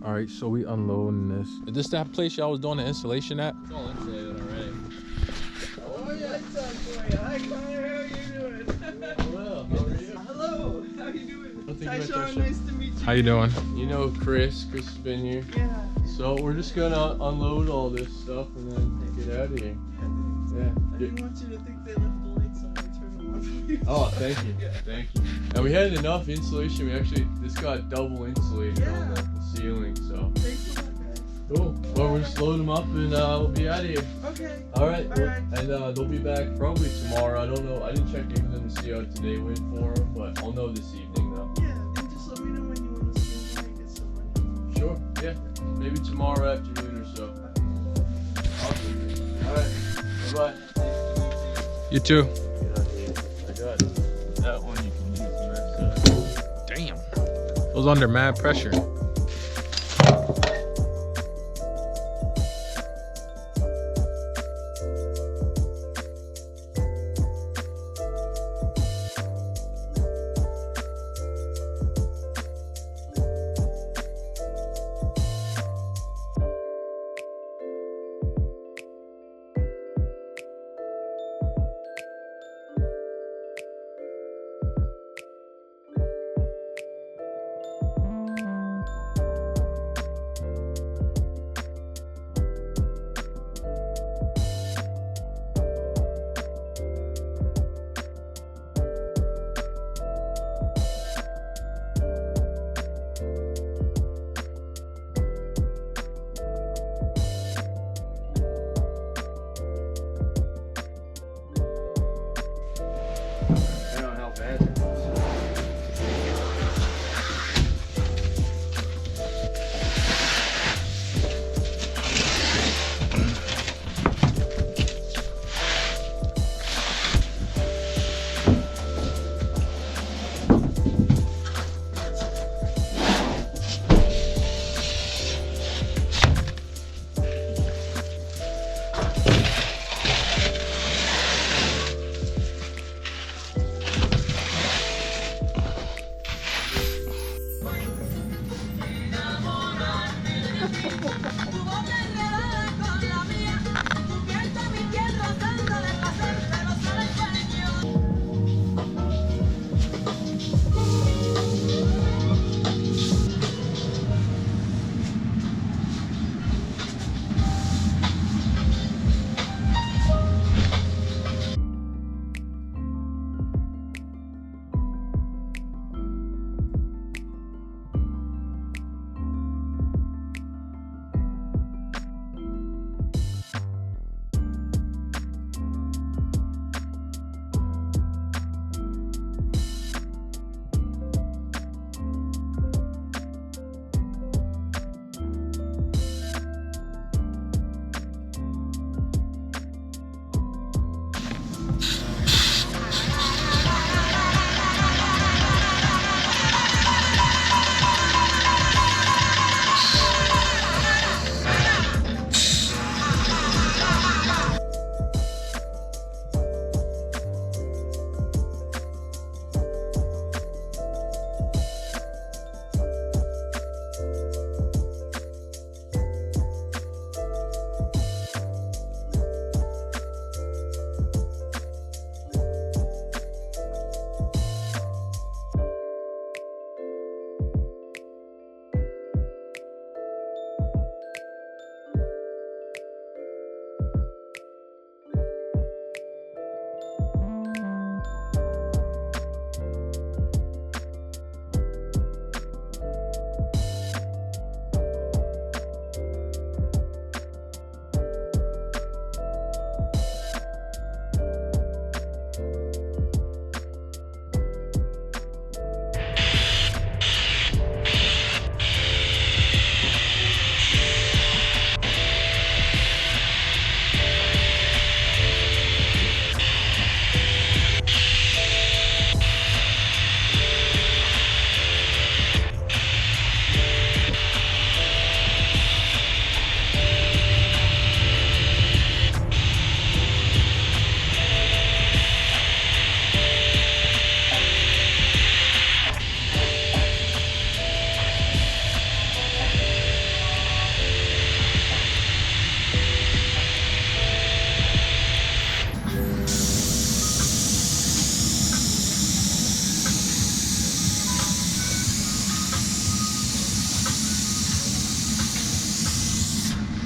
All right, so we unloading this. Is this that place y'all was doing the installation at? It's all insulated already. Oh yeah, it's on for you. Hi Connor, how are you doing? Well, how are you? Hello, how are you doing? Hi about Sean, that nice to meet you. How you doing? You know Chris has been here. Yeah. So we're just gonna unload all this stuff and then get out of here. Yeah. I didn't want you to think they left the lights on. I turned them on for you. Oh, thank you. Yeah. Thank you. And we had enough insulation. We actually, this got double insulated on the ceiling, so. Thanks a lot, guys. Cool. Well, we're just loading them up and we'll be out of here. Okay. Alright. Alright. And they'll be back probably tomorrow. I don't know. I didn't check in with them to see how today went for them, but I'll know this evening though. Yeah, and just let me know when you want to see me get some money. Sure. Yeah. Maybe tomorrow afternoon or so. Awesome. Alright. Bye-bye. You too. Get out of here. I got that one you can use the rest of. Damn. It was under mad pressure.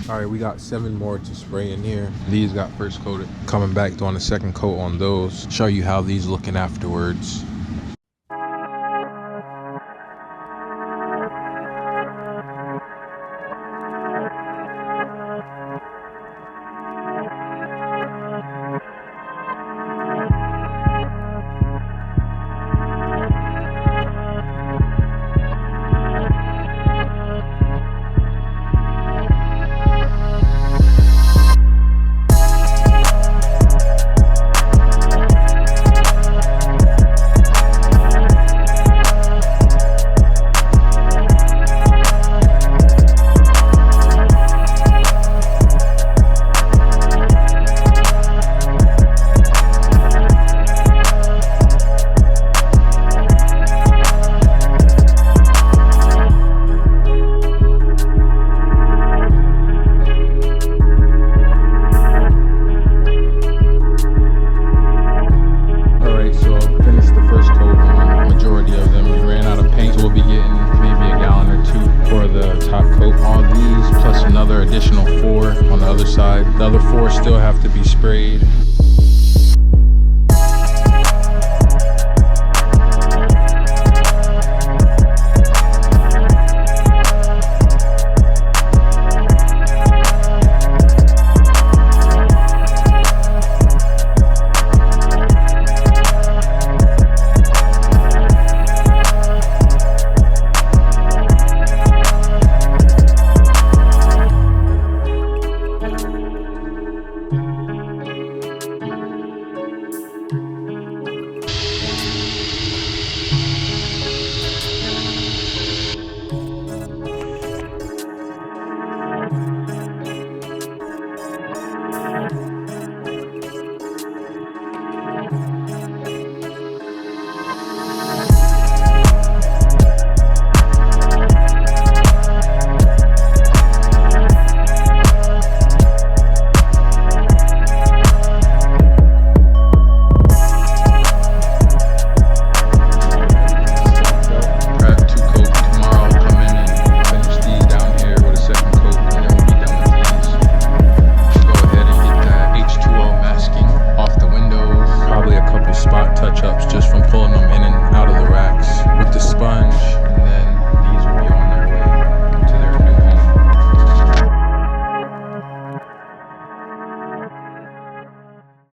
All right, we got 7 more to spray in here. These got first coated. Coming back doing a second coat on those. Show you how these looking afterwards. Additional 4 on the other side. The other 4 still have to be sprayed.